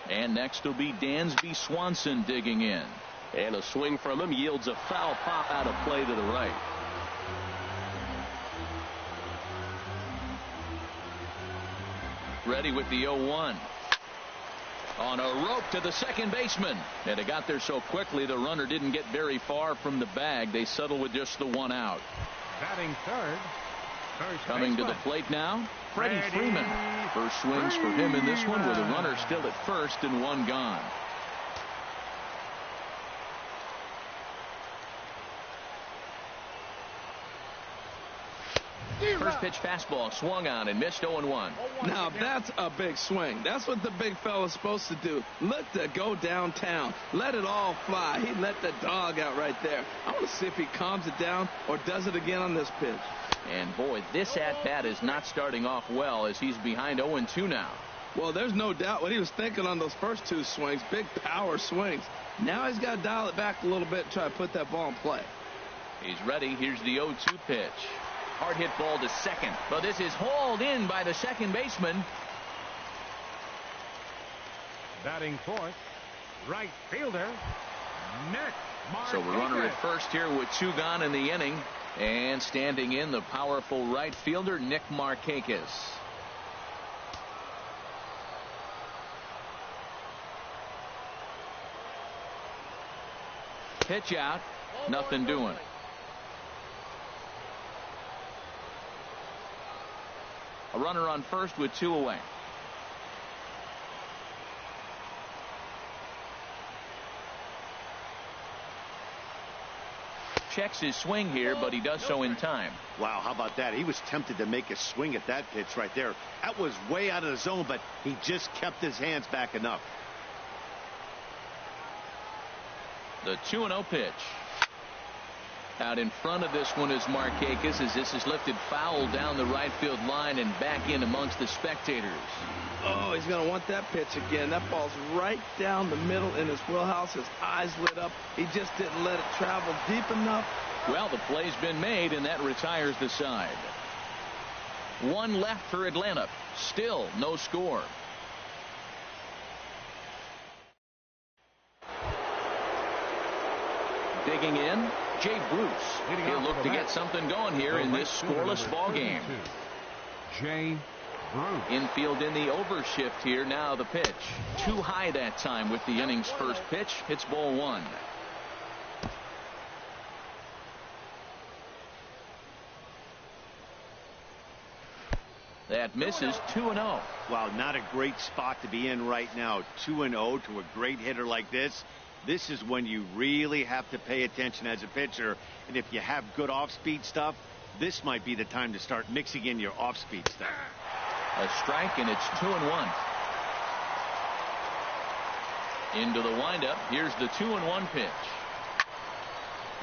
And next will be Dansby Swanson digging in. And a swing from him yields a foul pop out of play to the right. Ready with the 0-1. On a rope to the second baseman. And it got there so quickly the runner didn't get very far from the bag. They settle with just the 1 out. Batting third. Coming to the plate now, Freddie Freeman. First swings for him in this one with a runner still at first and 1 gone. First pitch fastball swung on and missed 0-1. Now that's a big swing. That's what the big fella's supposed to do. Let that go downtown. Let it all fly. He let the dog out right there. I want to see if he calms it down or does it again on this pitch. And boy, this at-bat is not starting off well as he's behind 0-2 now. Well, there's no doubt what he was thinking on those first 2 swings. Big power swings. Now he's got to dial it back a little bit and try to put that ball in play. He's ready. Here's the 0-2 pitch. Hard hit ball to second. But this is hauled in by the second baseman. Batting fourth, right fielder, Nick Markakis. So a runner at first here with 2 gone in the inning. And standing in, the powerful right fielder, Nick Markakis. Pitch out. Nothing doing. A runner on first with 2 away. Checks his swing here, but he does so in time. Wow, how about that? He was tempted to make a swing at that pitch right there. That was way out of the zone, but he just kept his hands back enough. The 2-0 pitch. Out in front of this one is Markakis as this is lifted foul down the right field line and back in amongst the spectators. Oh, he's going to want that pitch again. That ball's right down the middle in his wheelhouse. His eyes lit up. He just didn't let it travel deep enough. Well, the play's been made, and that retires the side. 1 left for Atlanta. Still no score. Digging in, Jay Bruce. He'll look to get something going here in this scoreless ball game. Jay Bruce. Infield in the overshift here. Now the pitch. Too high that time with the inning's first pitch. It's ball 1. That misses. 2-0. Wow, not a great spot to be in right now. 2-0 to a great hitter like this. This is when you really have to pay attention as a pitcher. And if you have good off-speed stuff, this might be the time to start mixing in your off-speed stuff. A strike, and it's 2-1. Into the windup. Here's the 2-1 pitch.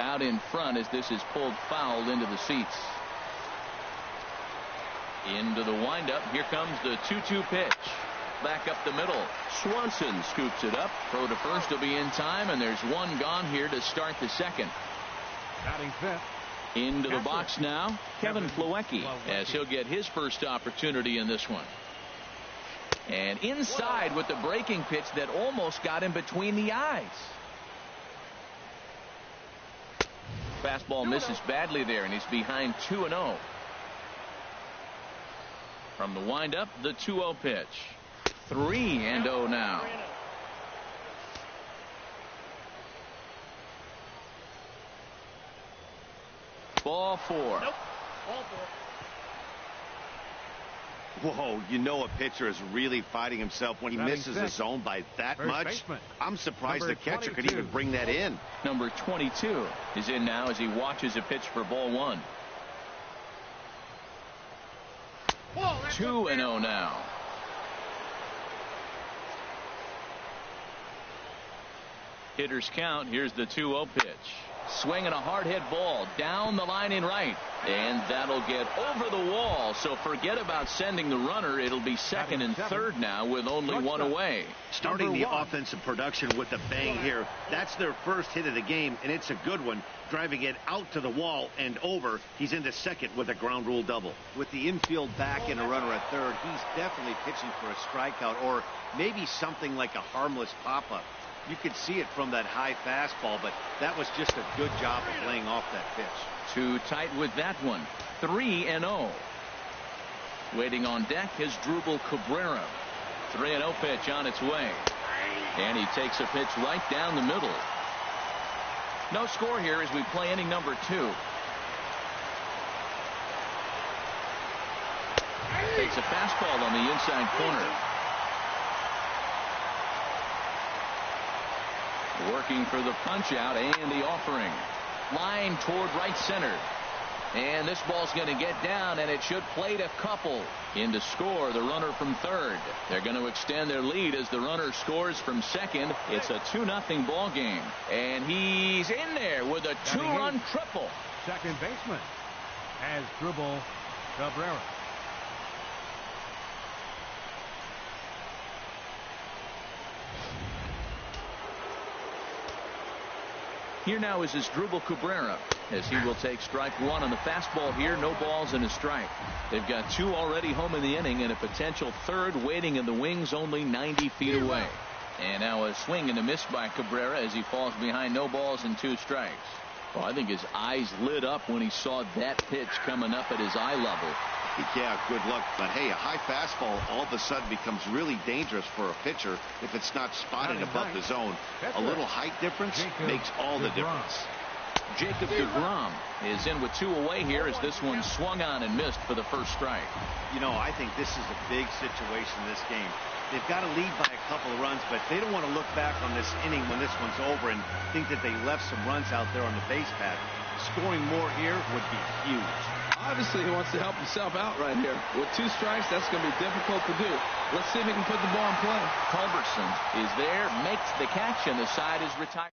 Out in front as this is pulled foul into the seats. Into the windup. Here comes the 2-2 pitch. Back up the middle. Swanson scoops it up. Throw to first will be in time, and there's 1 gone here to start the second. Batting fifth. Into the box now, Kevin Plawecki, as he'll get his first opportunity in this one. And inside with the breaking pitch that almost got him between the eyes. Fastball misses badly there, and he's behind 2-0. From the windup, the 2-0 pitch. 3-0 now. Ball 4. Nope. Ball 4. Whoa, you know a pitcher is really fighting himself when he misses a zone by that much. I'm surprised the catcher could even bring that in. Number 22 is in now as he watches a pitch for ball 1. 2-0 now. Hitters count. Here's the 2-0 pitch. Swinging a hard hit ball down the line in right. And that'll get over the wall. So forget about sending the runner. It'll be second and third now with only one away. Starting the offensive production with a bang here. That's their first hit of the game, and it's a good one. Driving it out to the wall and over. He's into second with a ground rule double. With the infield back and a runner at third, he's definitely pitching for a strikeout or maybe something like a harmless pop-up. You could see it from that high fastball, but that was just a good job of laying off that pitch. Too tight with that one. 3-0. Waiting on deck is Drupal Cabrera. 3-0 pitch on its way. And he takes a pitch right down the middle. No score here as we play inning number 2. Takes a fastball on the inside corner. Working for the punch out and the offering. Line toward right center. And this ball's going to get down, and it should plate a couple. In to score the runner from third. They're going to extend their lead as the runner scores from second. It's a 2-0 ball game. And he's in there with a 2-run triple. Second baseman as Drupal Cabrera. Here now is Drupal Cabrera as he will take strike one on the fastball here. No balls and a strike. They've got 2 already home in the inning and a potential third waiting in the wings only 90 feet away. And now a swing and a miss by Cabrera as he falls behind. No balls and 2 strikes. Well, I think his eyes lit up when he saw that pitch coming up at his eye level. Yeah, good luck. But hey, a high fastball all of a sudden becomes really dangerous for a pitcher if it's not spotted above the zone. A little height difference makes all the difference. Jacob deGrom is in with 2 away here as this one swung on and missed for the first strike. You know, I think this is a big situation in this game. They've got to lead by a couple of runs, but they don't want to look back on this inning when this one's over and think that they left some runs out there on the base pad. Scoring more here would be huge. Obviously, he wants to help himself out right here. With 2 strikes, that's going to be difficult to do. Let's see if he can put the ball in play. Culberson is there, makes the catch, and the side is retired.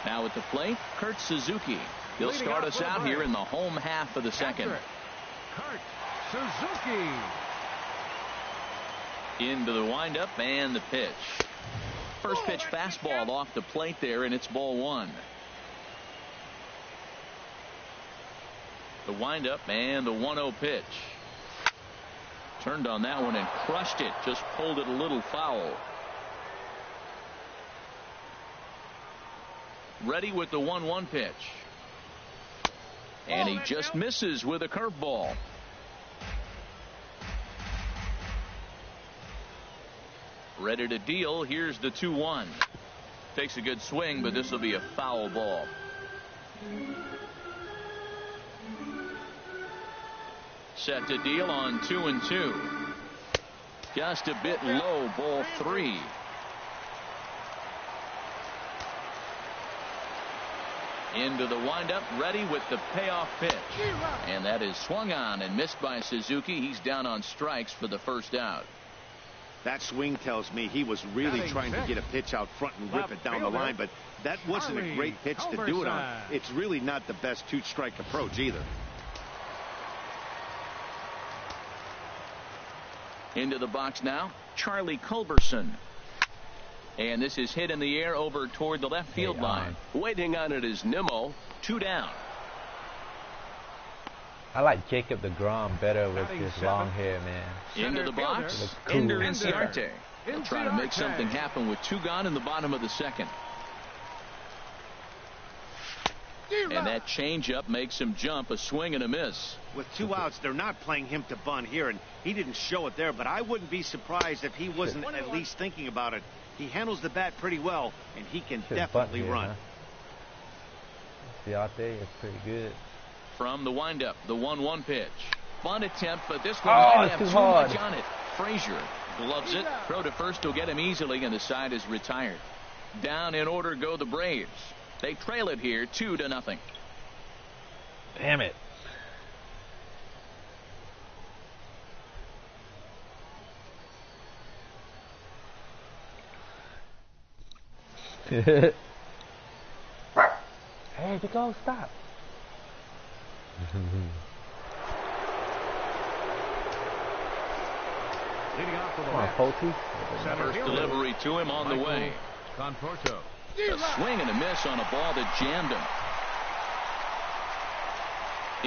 Now at the plate, Kurt Suzuki. He'll start us out here in the home half of the second. Kurt Suzuki. Into the windup and the pitch. First pitch fastball off the plate there, and it's ball 1. The windup and the 1-0 pitch. Turned on that one and crushed it. Just pulled it a little foul. Ready with the 1-1 pitch. And he just misses with a curveball. Ready to deal. Here's the 2-1. Takes a good swing, but this will be a foul ball. Set to deal on 2-2. Just a bit low, ball 3. Into the windup, ready with the payoff pitch. And that is swung on and missed by Suzuki. He's down on strikes for the first out. That swing tells me he was really trying to get a pitch out front and rip it down the line, but that wasn't a great pitch to do it on. It's really not the best 2-strike approach either. Into the box now, Charlie Culberson. And this is hit in the air over toward the left field line. Waiting on it is Nimmo. 2 down. I like Jacob deGrom better with his long hair, man. Into the box, Ender Inciarte. He'll try to make something happen with 2 gone in the bottom of the second. And that changeup makes him jump, a swing and a miss. With 2 outs, they're not playing him to bunt here, and he didn't show it there, but I wouldn't be surprised if he wasn't at least thinking about it. He handles the bat pretty well, and he can definitely run. Inciarte is pretty good. From the windup, the 1-1 pitch. Bunt attempt, but this one might have too much on it. Frazier gloves it. Throw to first will get him easily, and the side is retired. Down in order go the Braves. They trail it here 2-0. Damn it. Where'd you go? Stop. Leading off for the Come on, Mets. Pulte. First delivery to him on the way. Conforto. A swing and a miss on a ball that jammed him.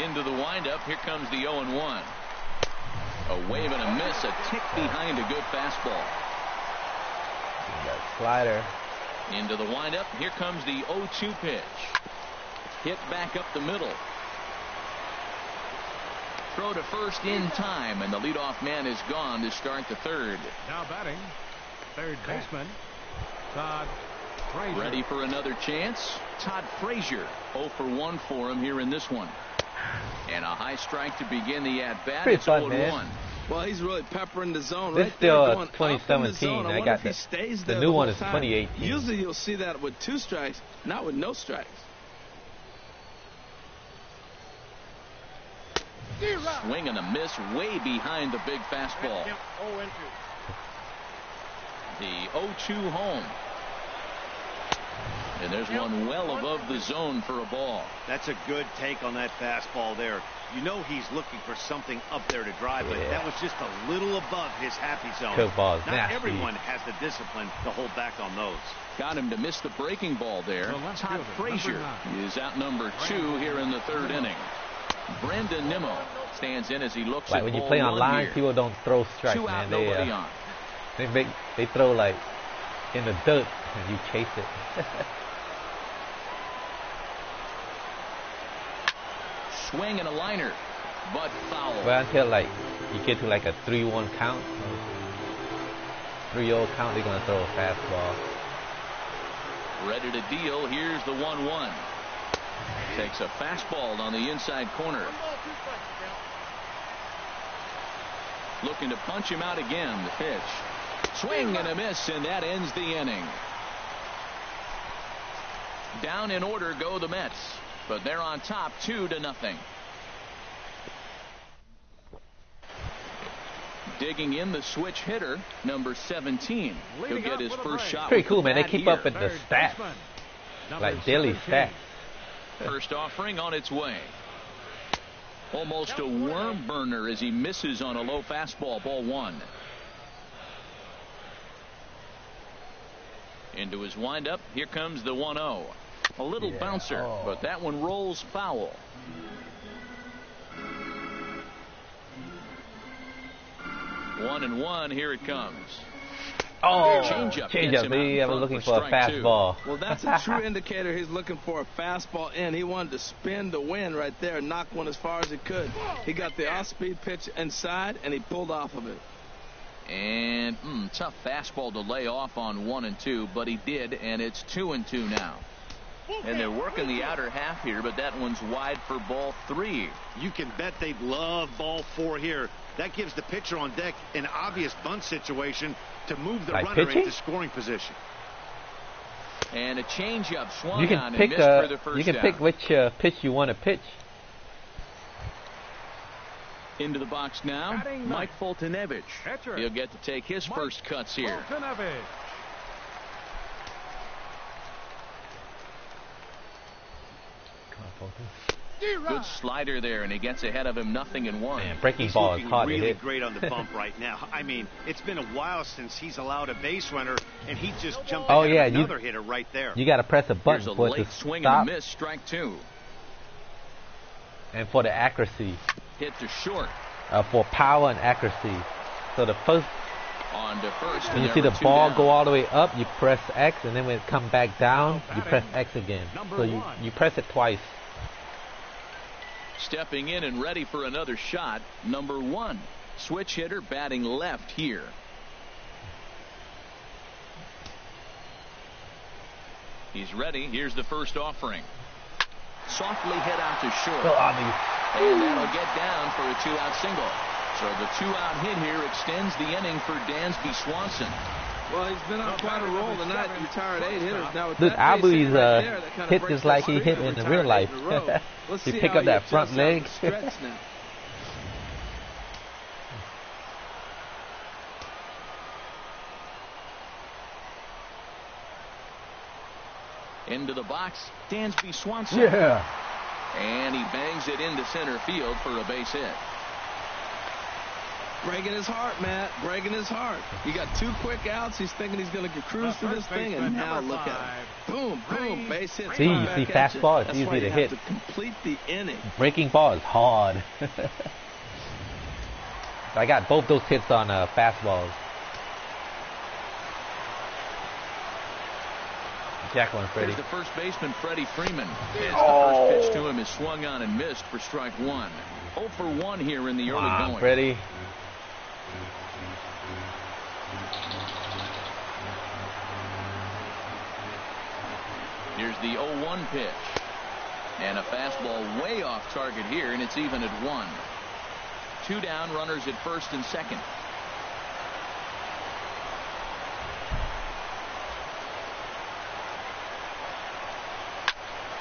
Into the windup. Here comes the 0-1. A wave and a miss. A tick behind a good fastball. That slider. Into the windup. Here comes the 0-2 pitch. Hit back up the middle. Throw to first in time, and the leadoff man is gone to start the third. Now batting, third baseman, Todd Frazier. Ready for another chance. Todd Frazier, 0 for 1 for him here in this one. And a high strike to begin the at-bat. Pretty It's fun, 0-1. man. Well, he's really peppering the zone This right still there, going 2017. up in the zone. I wonder got if he the- stays the there new whole one is time. 2018. Usually you'll see that with 2 strikes, not with no strikes. Swing and a miss way behind the big fastball. The 0-2 home. And there's one well above the zone for a ball. That's a good take on that fastball there. You know he's looking for something up there to drive, but that was just a little above his happy zone. Curveball is Not nasty. everyone has the discipline to hold back on those. Got him to miss the breaking ball there. The left Todd fielder, Frazier number 9. is out number 2 here in the third inning. Brandon Nimmo stands in as he looks Like at when you ball play one online, here. people don't throw strikes, 2 out, man. They, nobody on. they throw like in the dirt and you chase it. Swing and a liner, but foul. Well, until like you get to like a 3-1 count, 3-0 count, they're gonna throw a fastball. Ready to deal. Here's the 1-1. Takes a fastball on the inside corner. Looking to punch him out again. The pitch. Swing and a miss, and that ends the inning. Down in order go the Mets, but they're on top 2-0. Digging in the switch hitter, number 17. He'll Leading get off his with a first break. shot. Pretty with cool, the man. They bat keep here. up with the Third stats, baseman, number like daily 17. stats. First offering on its way. Almost a worm burner as he misses on a low fastball. Ball 1. Into his windup. Here comes the 1-0. A little bouncer, but that one rolls foul. One and one. Here it comes. Oh, Changeup. change up. They were looking for a strike 2. fastball. Well, that's a true indicator he's looking for a fastball in. He wanted to spin the wind right there and knock one as far as he could. He got the off-speed pitch inside, and he pulled off of it. And tough fastball to lay off on 1 and 2, but he did, and it's 2 and 2 now. And they're working the outer half here, but that one's wide for ball 3. You can bet they'd love ball 4 here. That gives the pitcher on deck an obvious bunt situation to move the Like runner pitching? into scoring position. And a changeup swung You on can and pick missed for the first you can down. pick which pitch you want to pitch. Into the box now, Batting Mike Foltynewicz. Catcher. He'll get to take his Mike first cuts here. Foltynewicz. Come on, Fulton. Good slider there, and he gets ahead of him. 0-1. Man, breaking He's ball is looking hard to really hit. great on the bump right now. I mean, it's been a while since he's allowed a base runner, and he just jumped Oh, ahead yeah, of another hitter right there. You got to press a Here's button a for it late to swing stop and a miss. Strike 2. and for the accuracy, Hit to short. for power and accuracy. So the first, On to first. when and you there see the were 2 ball down. go all the way up, you press X, and then when it comes back down, you press X again. Number So 1. you press it twice. Stepping in and ready for another shot, number 1. Switch hitter batting left here. He's ready. Here's the first offering. Softly hit out to short. So obvious. And that'll get down for a 2-out single. So the 2-out hit here extends the inning for Dansby Swanson. Well, he's been on quite a roll tonight. Retired 8 hitters. Now with Look, that base hit Albury's right there, that kinda hit breaks just that like he streak hit of in the retired real life. 8 in a row. Let's He see pick how up that adjusts front out leg. the stretch now. Into the box, Dansby Swanson. Yeah. And he bangs it into center field for a base hit. Breaking his heart, Matt. Breaking his heart. You got 2 quick outs. He's thinking he's going to cruise through this thing, and now look at it. Boom, boom, base hit. See, fastball. It's easy to hit. To complete the inning. Breaking ball is hard. I got both those hits on fastballs. Jacqueline Freddie. Here's the first baseman, Freddie Freeman. As the first pitch to him is swung on and missed for strike 1. 0 for 1 here in the early going. Freddie. Here's the 0-1 pitch. And a fastball way off target here, and it's even at 1. 2 down, runners at first and second.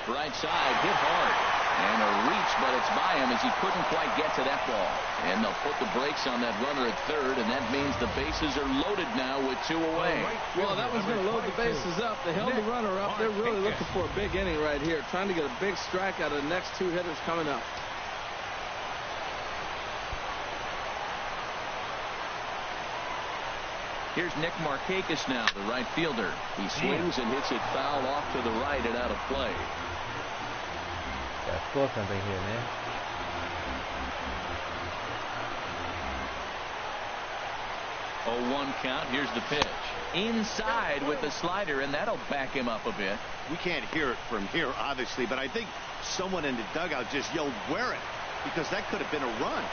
Right side, hit hard. And a reach, but it's by him as he couldn't quite get to that ball. And they'll put the brakes on that runner at third, and that means the bases are loaded now with 2 away. Well, that was going to load the bases up. They held the runner up. They're really looking for a big inning right here, trying to get a big strike out of the next 2 hitters coming up. Here's Nick Markakis now, the right fielder. He swings and hits it foul off to the right and out of play. Gotta score something here, man. Oh, 1 count. Here's the pitch. Inside with the slider, and that'll back him up a bit. We can't hear it from here, obviously, but I think someone in the dugout just yelled, "Wear it," because that could have been a run.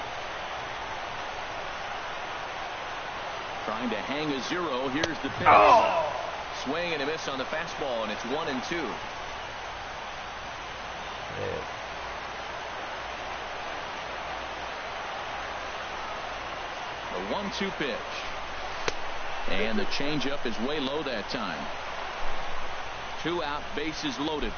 Trying to hang a 0. Here's the pitch. Swing and a miss on the fastball, and it's 1-2. Yeah. The 1-2 pitch. And the changeup is way low that time. 2 out, bases loaded.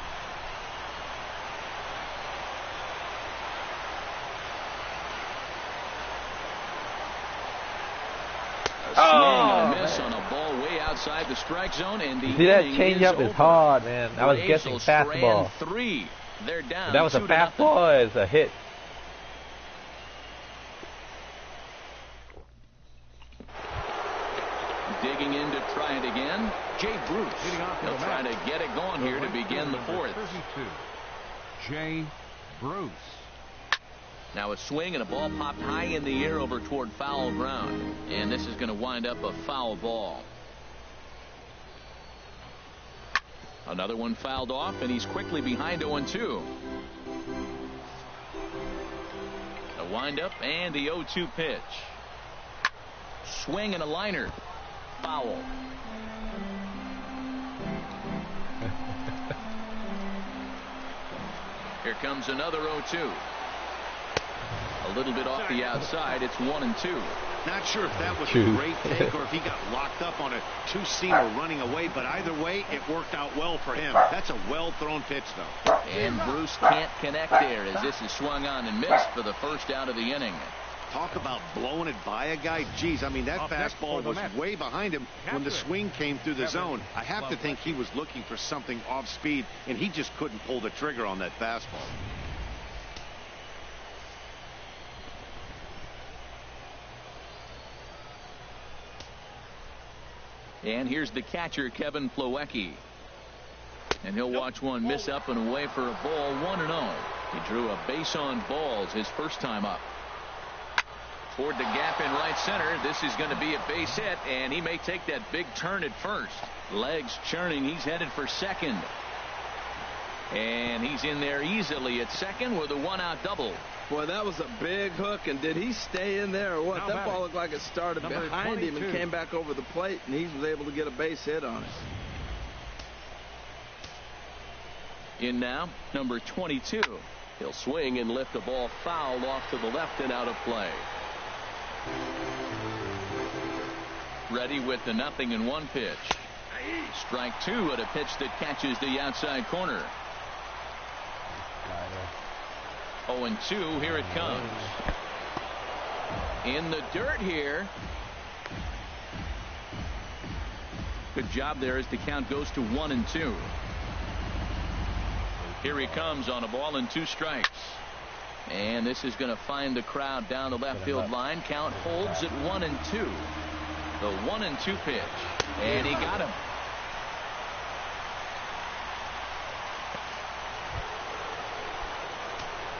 A swing and a miss on a ball way outside the strike zone, and the See, that inning changeup is hard, man. I was Braves guessing will fastball. strand 3. They're down. If that was a 2-0. fastball, it's a hit. Digging in to try it again. Jay Bruce. He'll try to get it going here to begin the 4th. 32. Jay Bruce. Now a swing and a ball popped high in the air over toward foul ground. And this is going to wind up a foul ball. Another one fouled off, and he's quickly behind 0-2. A windup and the 0-2 pitch. Swing and a liner. Foul. Here comes another 0-2. A little bit off the outside. It's 1-2. Not sure if that was a great take or if he got locked up on a 2-seamer running away, but either way, it worked out well for him. That's a well-thrown pitch, though. And Bruce can't connect there as this is swung on and missed for the first out of the inning. Talk about blowing it by a guy. Geez, I mean, that fastball was way behind him when the swing came through the zone. I have to think he was looking for something off speed, and he just couldn't pull the trigger on that fastball. And here's the catcher, Kevin Plawecki. And he'll watch one miss up and away for a ball, 1-0. He drew a base on balls his first time up. Toward the gap in right center. This is going to be a base hit, and he may take that big turn at first. Legs churning. He's headed for second. And he's in there easily at second with a 1-out double. Boy, that was a big hook, and did he stay in there or what? Now That batting. ball looked like it started Number behind him and 22. came back over the plate, and he was able to get a base hit on it. In now, number 22. He'll swing and lift the ball foul off to the left and out of play. Ready with the 0-1 pitch. Strike 2 at a pitch that catches the outside corner. 0-2. Here it comes. In the dirt here. Good job there as the count goes to 1-2. Here he comes on a ball and 2 strikes. And this is going to find the crowd down the left field line. Count holds at 1-2. The 1-2 pitch. And he got him.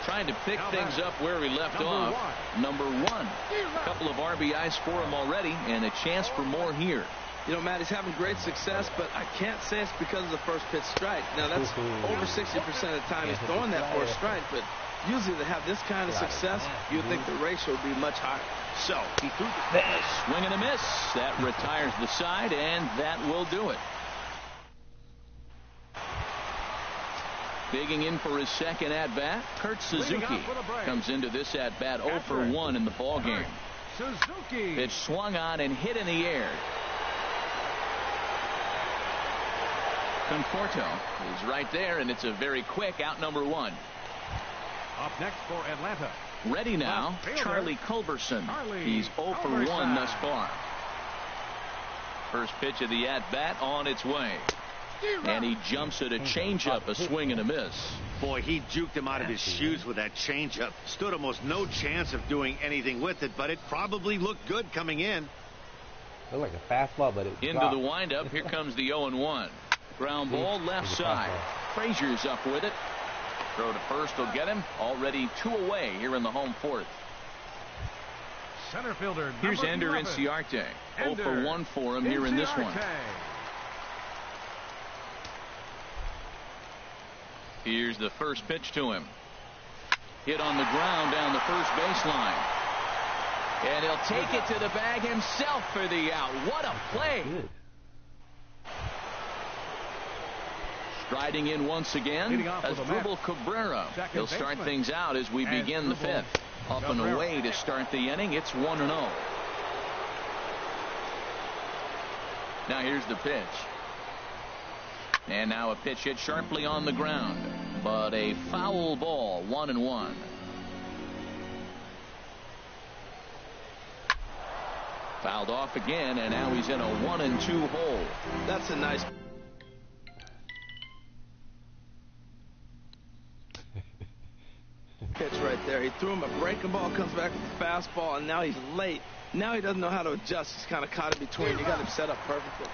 Trying to pick things up where he left off. Number 1. A couple of RBIs for him already, and a chance for more here. You know, Matt, he's having great success, but I can't say it's because of the first pitch strike. Now, that's over 60% of the time he's throwing that for a strike, but usually to have this kind of success, you'd think the ratio would be much higher. So, he threw the swing and a miss. That retires the side, and that will do it. Digging in for his second at-bat, Kurt Suzuki comes into this at-bat 0 for 1 in the ballgame. Pitch swung on and hit in the air. Conforto is right there, and it's a very quick out number 1. Up next for Atlanta. Ready now, Charlie Culberson. He's 0 for 1 thus far. First pitch of the at-bat on its way. And he jumps at a changeup, a swing and a miss. Boy, he juked him out of his shoes with that changeup. Stood almost no chance of doing anything with it, but it probably looked good coming in. Looked like a fastball, but it into dropped. The windup. Here comes the 0-1. Ground ball left side. Frazier's up with it. Throw to first will get him. Already 2 away here in the home 4th. Center fielder. Here's Ender Inciarte. 0 for 1 for him here in this one. Here's the first pitch to him. Hit on the ground down the first baseline. And he'll take it to the bag himself for the out. What a play. Good. Striding in once again, Asdrubal Cabrera. He'll start things out as we begin the 5th. Up and away to start the inning. It's 1-0. Now here's the pitch. And now a pitch hit sharply on the ground. But a foul ball, 1-1. Fouled off again, and now he's in a 1-2 hole. That's a nice pitch right there. He threw him a breaking ball, comes back with a fastball, and now he's late. Now he doesn't know how to adjust. He's kind of caught in between. You got him set up perfectly.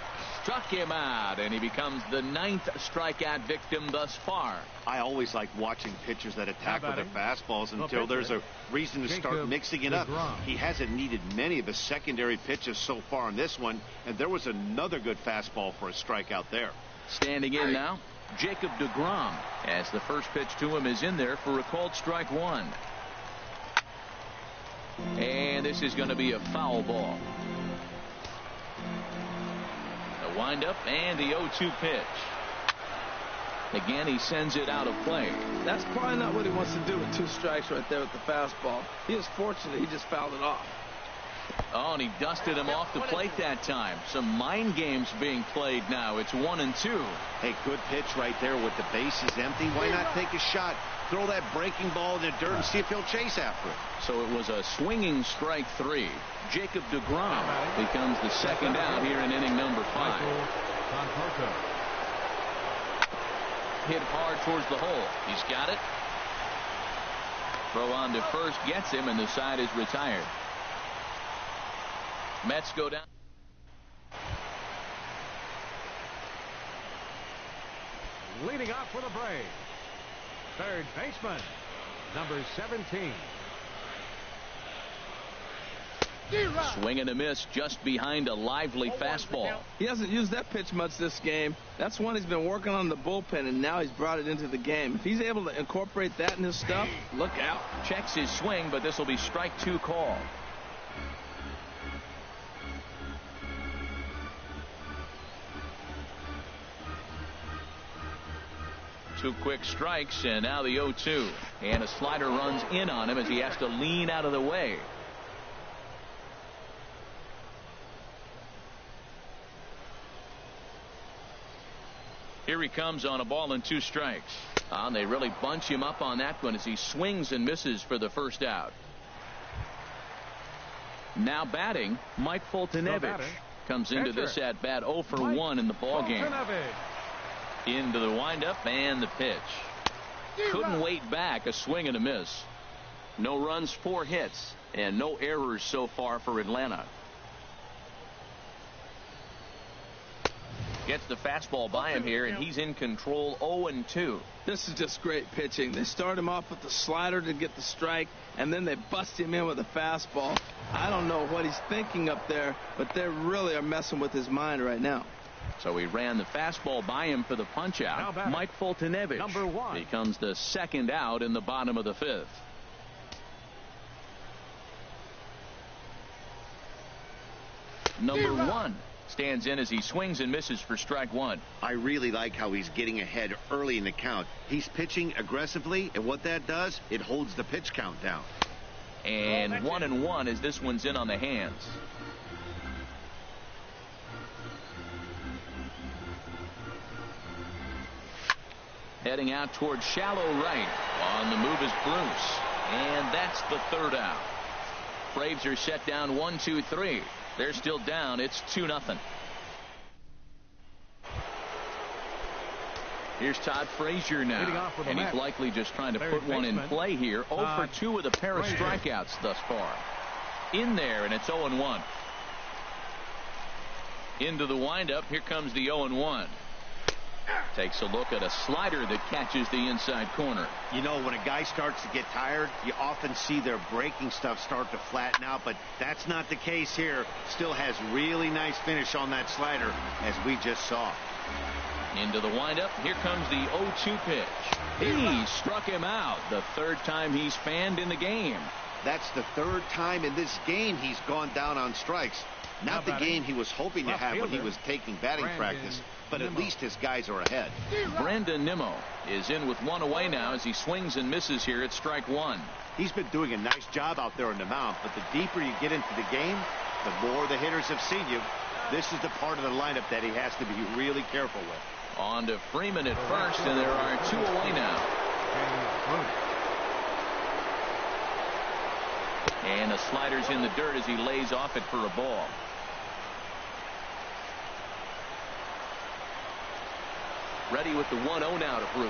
Struck him out, and he becomes the 9th strikeout victim thus far. I always like watching pitchers that attack with their fastballs until there's a reason to start mixing it up. He hasn't needed many of his secondary pitches so far in this one, and there was another good fastball for a strikeout there. Standing in now, Jacob deGrom, as the first pitch to him is in there for a called strike 1. And this is going to be a foul ball. The windup and the 0-2 pitch. Again, he sends it out of play. That's probably not what he wants to do with 2 strikes right there with the fastball. He is fortunate he just fouled it off. Oh, and he dusted him off the plate that time. Some mind games being played now. It's 1-2. Hey, good pitch right there with the bases empty. Why not take a shot? Throw that breaking ball in the dirt and see if he'll chase after it. So it was a swinging strike 3. Jacob deGrom becomes the second out here in inning number 5. Hit hard towards the hole. He's got it. Throw on to first gets him, and the side is retired. Mets go down. Leading off for the Braves, third baseman, number 17. Swing and a miss just behind a lively fastball. He hasn't used that pitch much this game. That's one he's been working on the bullpen, and now he's brought it into the game. If he's able to incorporate that in his stuff, look out. Checks his swing, but this will be strike 2 call. Two quick strikes, and now the 0-2. And a slider runs in on him as he has to lean out of the way. Here he comes on a ball and 2 strikes. And they really bunch him up on that one as he swings and misses for the first out. Now batting, Mike Foltynewicz comes into this at bat 0 for 1 in the ball game. Into the windup and the pitch. Couldn't wait back. A swing and a miss. No runs, 4 hits, and no errors so far for Atlanta. Gets the fastball by him here, and he's in control. 0-2. This is just great pitching. They start him off with the slider to get the strike, and then they bust him in with a fastball. I don't know what he's thinking up there, but they really are messing with his mind right now. So he ran the fastball by him for the punch-out. Mike Foltynewicz Number 1. becomes the second out in the bottom of the 5th. Number 1 stands in as he swings and misses for strike 1. I really like how he's getting ahead early in the count. He's pitching aggressively, and what that does, it holds the pitch count down. And 1-1 as this one's in on the hands. Heading out towards shallow right. On the move is Bruce. And that's the 3rd out. Braves are set down 1-2-3. They're still down. It's 2-0. Here's Todd Frazier now. And he's likely just trying to put one in play here. 0 for 2 with a pair of strikeouts thus far. In there, and it's 0-1. Into the windup. Here comes the 0-1. Takes a look at a slider that catches the inside corner. You know, when a guy starts to get tired, you often see their breaking stuff start to flatten out, but that's not the case here. Still has really nice finish on that slider, as we just saw. Into the windup. Here comes the 0-2 pitch. He struck him out. The 3rd time he's fanned in the game. That's the 3rd time in this game he's gone down on strikes. Not the game he was hoping to have when he was taking batting practice, but at least his guys are ahead. Brandon Nimmo is in with 1 away now as he swings and misses here at strike 1. He's been doing a nice job out there on the mound, but the deeper you get into the game, the more the hitters have seen you. This is the part of the lineup that he has to be really careful with. On to Freeman at first, and there are 2 away now. And the slider's in the dirt as he lays off it for a ball. Ready with the 1-0 now to Bruce.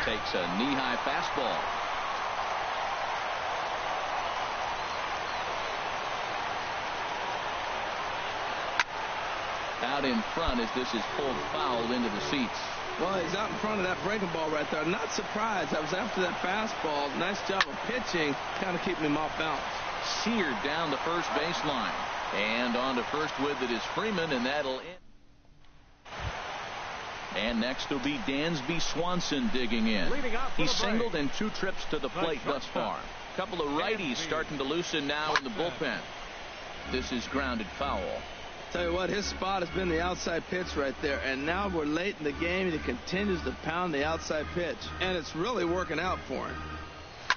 Takes a knee-high fastball. Out in front as this is pulled foul into the seats. Well, he's out in front of that breaking ball right there. Not surprised. I was after that fastball. Nice job of pitching, kind of keeping him off balance. Seared down the first baseline. And on to first with it is Freeman, and that'll end. And next will be Dansby Swanson digging in. He's singled in 2 trips to the plate thus far. Couple of righties starting to loosen now in the bullpen. This is grounded foul. Tell you what, his spot has been the outside pitch right there, and now we're late in the game and he continues to pound the outside pitch, and it's really working out for him.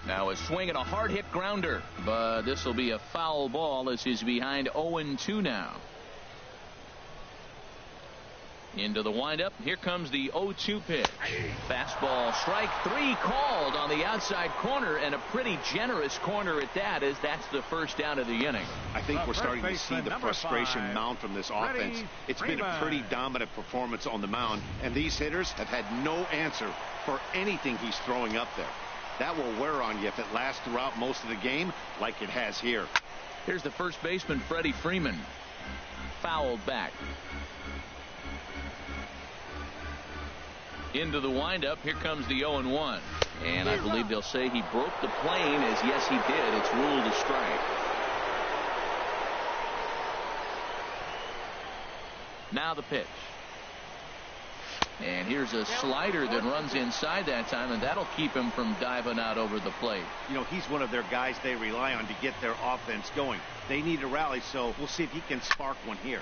Now a swing and a hard hit grounder, but this will be a foul ball as he's behind 0-2 now. Into the windup. Here comes the 0-2 pitch. Fastball, strike 3 called on the outside corner, and a pretty generous corner at that, as that's the first down of the inning. I think we're starting to see the frustration mount from this offense. It's been a pretty dominant performance on the mound, and these hitters have had no answer for anything he's throwing up there. That will wear on you if it lasts throughout most of the game like it has here. Here's the first baseman, Freddie Freeman. Fouled back. Into the windup. Here comes the 0-1. And I believe they'll say he broke the plane, as yes he did. It's ruled a strike. Now the pitch. And here's a slider that runs inside that time, and that'll keep him from diving out over the plate. You know, he's one of their guys they rely on to get their offense going. They need a rally, so we'll see if he can spark one here.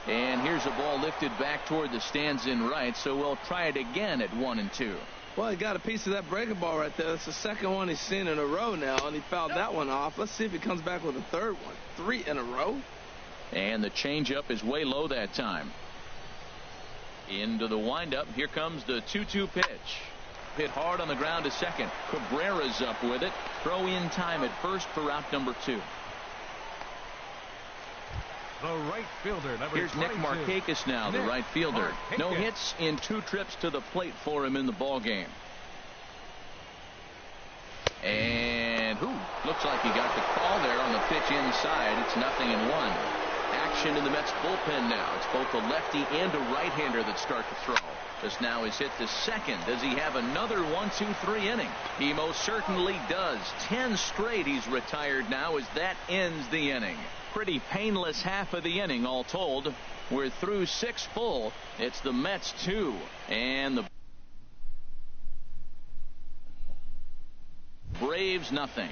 And here's a ball lifted back toward the stands in right, so we'll try it again at 1-2. Well, he got a piece of that breaking ball right there. That's the second one he's seen in a row now, and he fouled that one off. Let's see if he comes back with a third one. 3 in a row. And the changeup is way low that time. Into the windup. Here comes the 2-2 pitch. Hit hard on the ground to second. Cabrera's up with it. Throw in time at first for out number 2. the right fielder, number Here's 22. Nick Markakis now, the right fielder. Markakis. No hits in 2 trips to the plate for him in the ball game. And looks like he got the call there on the pitch inside. It's 0-1. Action in the Mets bullpen now. It's both a lefty and a right-hander that start to throw. This now is hit to second. Does he have another 1-2-3 inning? He most certainly does. 10 straight he's retired now as that ends the inning. Pretty painless half of the inning all told. We're through 6 full. It's the Mets 2 and the Braves nothing.